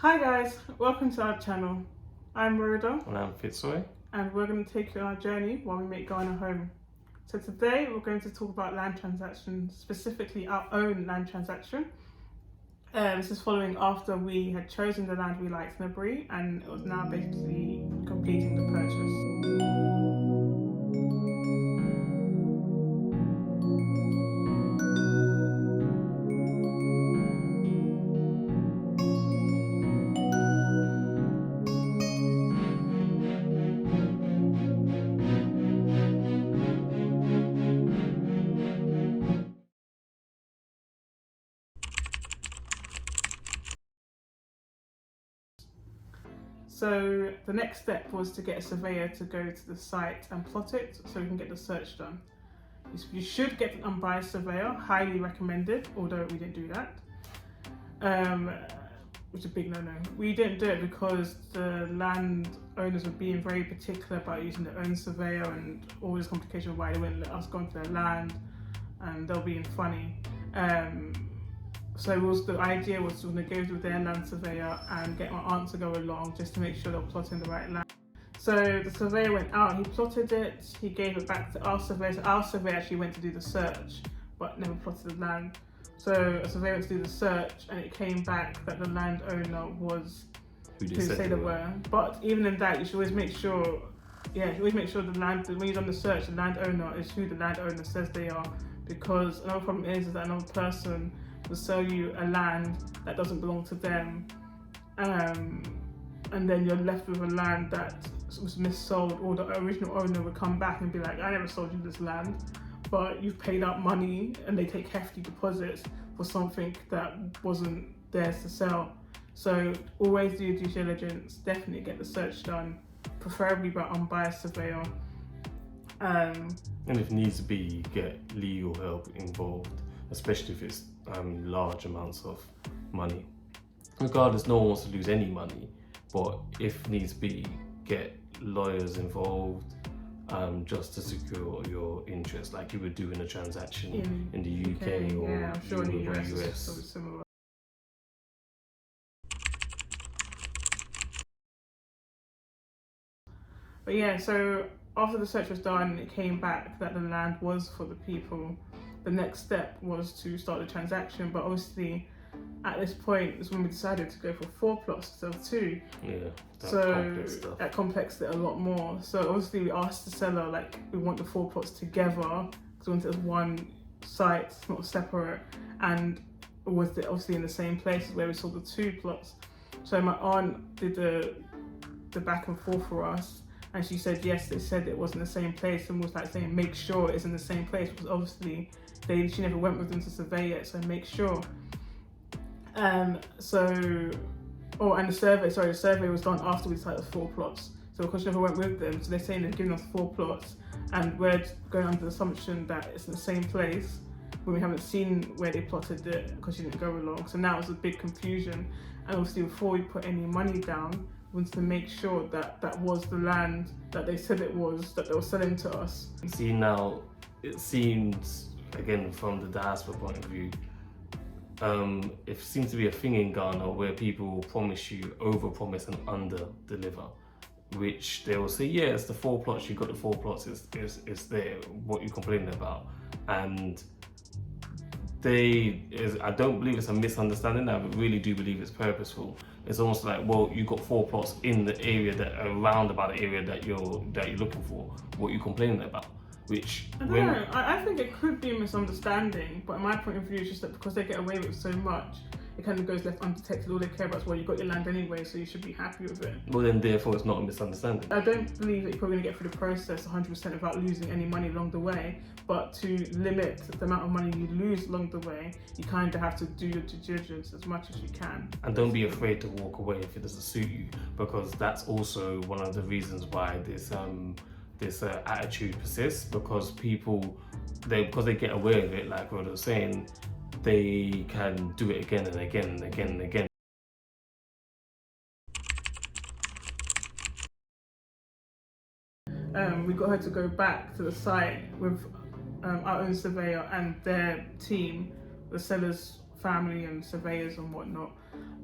Hi guys, welcome to our channel. I'm Rhoda And I'm Fitzroy. and we're going to take you on our journey while we make Ghana home. So today we're going to talk about land transactions, specifically our own land transaction. This is following after we had chosen the land we liked in aburi and it was now basically completing the purchase. So the next step was to get a surveyor to go to the site and plot it so we can get the search done. You should get an unbiased surveyor, highly recommended, although we didn't do that. Which is a big no-no. We didn't do it because the land owners were being very particular about using their own surveyor and all this complication why they wouldn't let us go onto their land and they're being funny. So the idea was to negotiate with their land surveyor and get my aunt to go along just to make sure they're plotting the right land. So the surveyor went out, he plotted it, he gave it back to our surveyor. So our surveyor actually went to do the search, but never plotted the land. So a surveyor went to do the search and it came back that the landowner was Who who say they were. But even in that, you should always make sure, the land, when you've done the search, the landowner is who the landowner says they are. Because another problem is that another person will sell you a land that doesn't belong to them. And then you're left with a land that was missold, or the original owner would come back and be like, I never sold you this land, but you've paid out money, and they take hefty deposits for something that wasn't theirs to sell. So always do your due diligence, definitely get the search done, preferably by unbiased surveyor. And if needs to be, get legal help involved, especially if it's large amounts of money. Regardless, no one wants to lose any money, but if needs be, get lawyers involved just to secure your interest, like you would do in a transaction in the UK or I'm sure in the US. US. Similar. But yeah, so after the search was done, it came back that the land was for the people. The next step was to start the transaction, but obviously at this point is when we decided to go for 4 plots instead of 2. Yeah, that complexed it a lot more. So obviously we asked the seller, like, we want the 4 plots together because we want it as one site, not separate, and was it obviously in the same place as where we saw the 2 plots. So my aunt did the back and forth for us, and she said yes, they said it was in the same place, and was like saying make sure it's in the same place, because obviously she never went with them to survey it, so make sure. And the survey was done after we decided 4 plots. So because she never went with them, so they're saying they've given us 4 plots, and we're going under the assumption that it's in the same place when we haven't seen where they plotted it because she didn't go along. So now it's a big confusion, and obviously before we put any money down, we wanted to make sure that that was the land that they said it was, that they were selling to us. See, now it seems, again from the diaspora point of view, it seems to be a thing in Ghana where people will promise you, over-promise and under-deliver, which they will say, yeah, it's the 4 plots, you got the 4 plots, it's there, what you complaining about. And I don't believe it's a misunderstanding, I really do believe it's purposeful. It's almost like, well, you got 4 plots in the area around about the area that you're looking for, what are you complaining about? Which I think it could be a misunderstanding, but in my point of view, it's just that because they get away with so much, it kind of goes left undetected. All they care about is, well, you got your land anyway, so you should be happy with it. Well, then therefore it's not a misunderstanding. I don't believe that you're probably going to get through the process 100% without losing any money along the way, but to limit the amount of money you lose along the way, you kind of have to do your due diligence as much as you can. And don't be afraid to walk away if it doesn't suit you, because that's also one of the reasons why this attitude persists, because because they get away with it, like Rhoda was saying, they can do it again and again and again and again. We got her to go back to the site with our own surveyor and their team, the seller's family and surveyors and whatnot.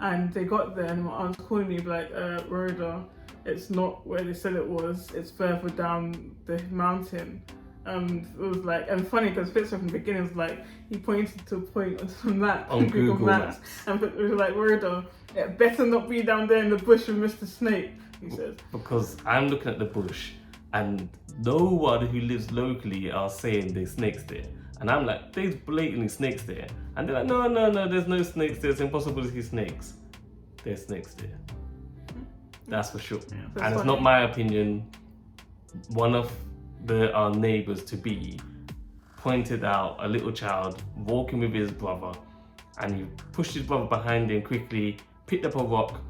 And they got there, and my aunt's calling me like, Rhoda, it's not where they said it was. It's further down the mountain. And it was like, and funny because Fitzroy from the beginning was like, he pointed to a point on the map, On Google Maps. and it was like, Rhoda, it better not be down there in the bush with Mr. Snake, he said. Because I'm looking at the bush, and no one who lives locally are saying there's snakes there. And I'm like, there's blatantly snakes there. And they're like, no, there's no snakes there. It's impossible to see snakes. There's snakes there. That's for sure. Yeah, and it's not my opinion. One of our neighbours to be pointed out a little child walking with his brother, and he pushed his brother behind him quickly, picked up a rock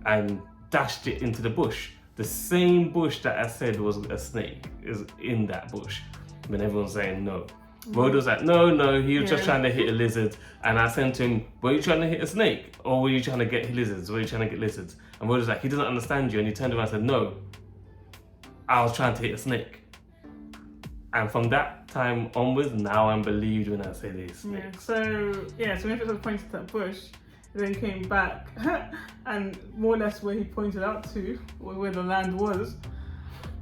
and dashed it into the bush. The same bush that I said was a snake is in that bush. When everyone's saying no. Rhoda was like, no, he was just trying to hit a lizard. And I said to him, were you trying to hit a snake? Or were you trying to get lizards? Were you trying to get lizards? And Rhoda was like, he doesn't understand you. And he turned around and said, no, I was trying to hit a snake. And from that time onwards, now I'm believed when I say this snake. So when he pointed to that bush, he then came back and more or less where he pointed out to, where the land was.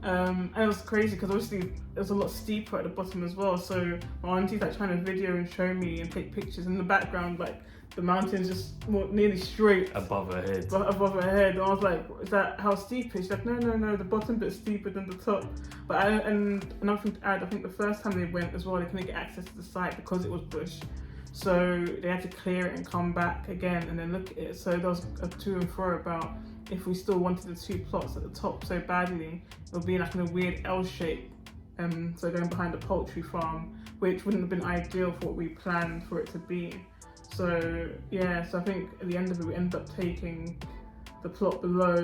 And it was crazy because obviously it was a lot steeper at the bottom as well. So my auntie's like trying to video and show me and take pictures. In the background, like the mountain's just nearly straight above her head. And I was like, is that how steep it is? She's like, no, the bottom bit's steeper than the top. But and another thing to add, I think the first time they went as well, they couldn't get access to the site because it was bush. So they had to clear it and come back again and then look at it. So there was a to and fro about if we still wanted the two plots at the top so badly, it would be like in a weird L shape. So going behind the poultry farm, which wouldn't have been ideal for what we planned for it to be. So I think at the end of it, we ended up taking the plot below,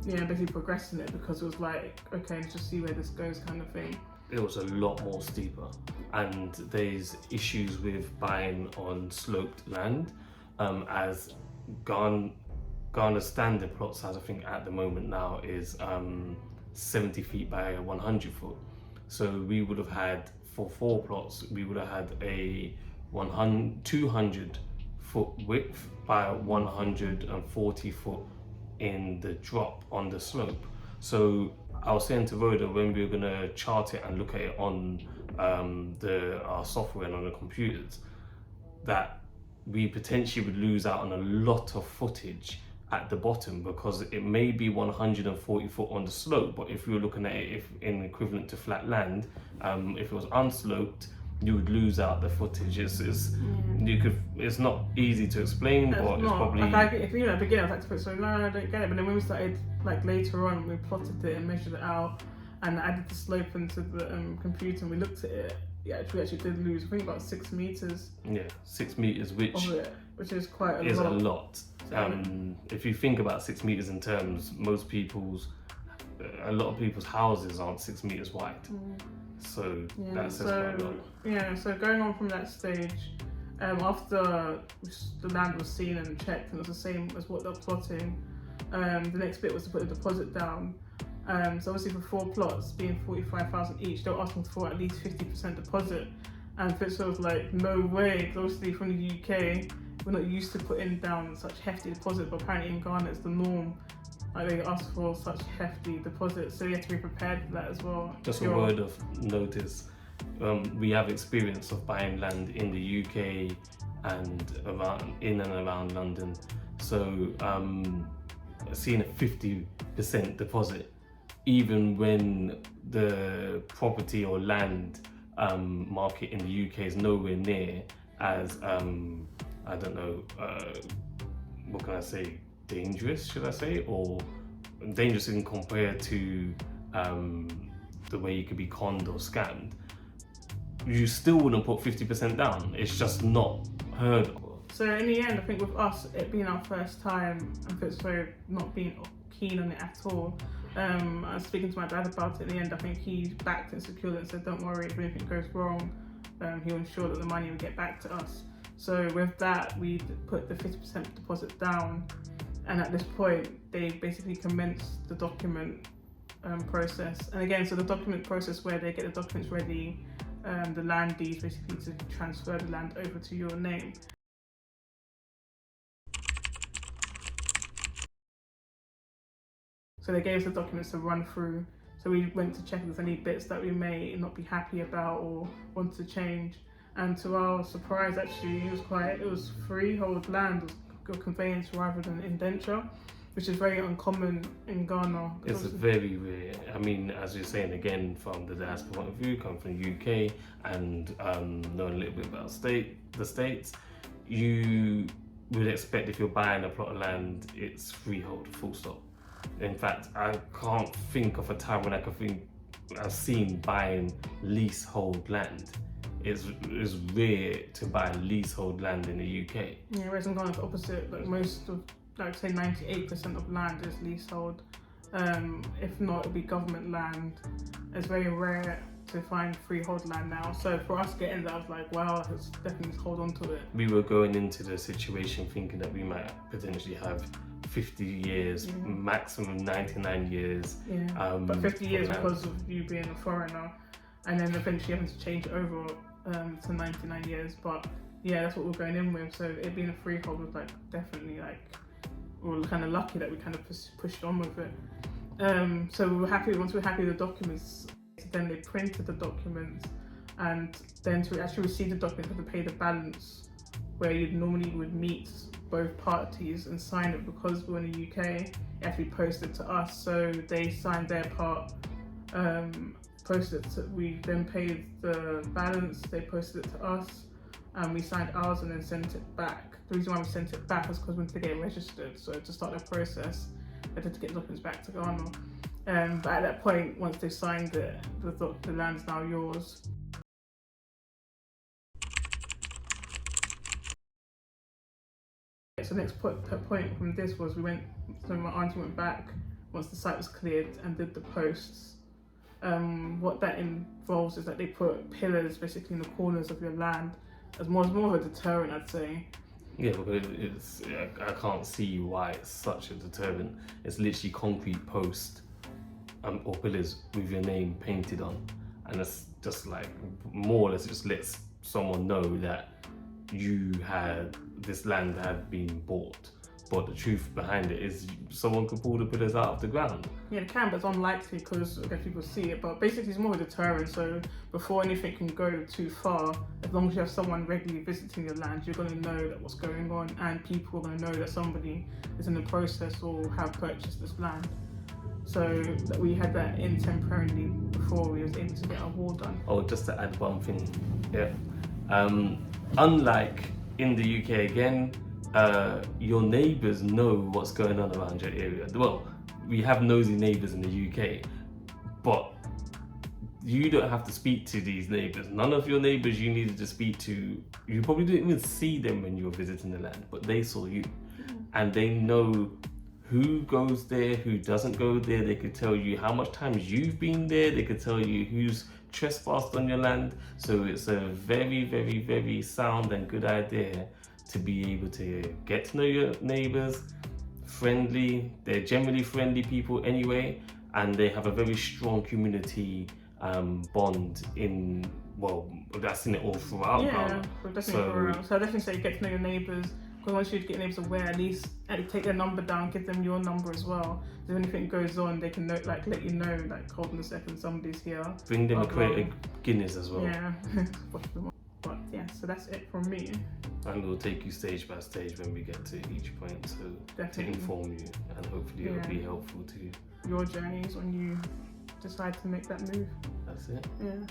basically progressing it because it was like, okay, let's just see where this goes kind of thing. It was a lot more steeper, and there's issues with buying on sloped land, as Ghana's standard plot size, I think at the moment now is 70 feet by 100 foot. So we would have had, for 4 plots, we would have had a 200 foot width by 140 foot in the drop on the slope. So I was saying to Rhoda when we were gonna chart it and look at it on our software and on the computers, that we potentially would lose out on a lot of footage at the bottom because it may be 140 foot on the slope, but if we were looking at it in equivalent to flat land, if it was unsloped, you would lose out the footage. It's not easy to explain, but it's probably. If you know at the beginning, I was like, so no, I don't get it. But then when we started, like later on, we plotted it and measured it out, and added the slope into the computer, and we looked at it. Yeah, we actually did lose, I think, about 6 meters. Yeah, 6 meters, which is quite a lot. Is a lot. If you think about 6 meters in terms, a lot of people's houses aren't 6 meters wide. So that says quite a lot. Yeah, so going on from that stage, after the land was seen and checked and it was the same as what they're plotting, the next bit was to put a deposit down. So obviously for 4 plots being 45,000 each, they were asking for at least 50% deposit. And Fitzroy was like, no way, because obviously from the UK, we're not used to putting down such hefty deposit, but apparently in Ghana it's the norm. Like they ask for such hefty deposits, so you have to be prepared for that as well. Just a word of notice, we have experience of buying land in the UK and in and around London. So seeing a 50% deposit, even when the property or land market in the UK is nowhere near as I don't know, what can I say, dangerous, should I say, or dangerous in compared to the way you could be conned or scammed, you still wouldn't put 50% down. It's just not heard of. So in the end, I think with us, it being our first time, and Fitzroy not being keen on it at all, I was speaking to my dad about it in the end. I think he backed and secured it and said, don't worry, if anything goes wrong, he'll ensure that the money will get back to us. So with that, we put the 50% deposit down, and at this point, they basically commenced the document process. And again, so the document process where they get the documents ready, the land deeds basically to transfer the land over to your name. So they gave us the documents to run through. So we went to check if there's any bits that we may not be happy about or want to change. And to our surprise, actually, it was freehold land, it was conveyance rather than indenture, which is very uncommon in Ghana. It's very rare. I mean, as you're saying again, from the diaspora point of view, coming from the UK and knowing a little bit about the States, you would expect if you're buying a plot of land, it's freehold, full stop. In fact, I can't think of a time when I've seen buying leasehold land. It's rare to buy leasehold land in the UK. Yeah, whereas in Ghana it's opposite. Like most of, like say 98% of land is leasehold. If not, it'll be government land. It's very rare to find freehold land now. So for us getting that, I was like, wow, let's definitely hold on to it. We were going into the situation thinking that we might potentially have 50 years, maximum 99 years. Yeah, but 50 years because of you being a foreigner, and then eventually having to change it over to 99 years. But yeah, that's what we're going in with. So it being a freehold was like definitely like, we were kind of lucky that we kind of pushed on with it. So we were happy. Once we were happy with the documents, then they printed the documents, and then to actually receive the documents, you have to pay the balance, where you normally would meet both parties and sign it. Because we're in the UK, it actually posted to us. So they signed their part, posted it. We then paid the balance. They posted it to us, and we signed ours and then sent it back. The reason why we sent it back was because we wanted to get it registered. So to start the process, we had to get documents back to Ghana. But at that point, once they signed it, the land's now yours. So the next point from this was my auntie went back once the site was cleared and did the posts. What that involves is that they put pillars basically in the corners of your land as more of a deterrent, I'd say. Yeah, because I can't see why it's such a deterrent. It's literally concrete posts or pillars with your name painted on, and it's just like more or less just lets someone know that this land had been bought. But the truth behind it is someone could pull the pillars out of the ground. Yeah, it can, but it's unlikely because people see it. But basically it's more of a deterrent. So before anything can go too far, as long as you have someone regularly visiting your land, you're going to know that what's going on, and people are going to know that somebody is in the process or have purchased this land. So that we had that in temporarily before we was able to get our wall done. Oh, just to add one thing, yeah. Unlike in the UK again, your neighbours know what's going on around your area. Well, we have nosy neighbours in the UK, but you don't have to speak to these neighbours. None of your neighbours you needed to speak to, you probably didn't even see them when you were visiting the land, but they saw you. And they know who goes there, who doesn't go there. They could tell you how much times you've been there. They could tell you who's trespassed on your land. So it's a very, very, very sound and good idea to be able to get to know your neighbours, friendly. They're generally friendly people anyway, and they have a very strong community bond I've seen it all throughout. Yeah, throughout. So I definitely say get to know your neighbours, because once you get neighbours aware, at least take their number down, give them your number as well. If anything goes on, they can let you know, like, hold on a second, somebody's here. Bring them a crate of Guinness as well. Yeah, but yeah, so that's it from me. And we'll take you stage by stage when we get to each point, so to inform you, and hopefully it'll be helpful to you. Your journeys when you decide to make that move. That's it. Yeah.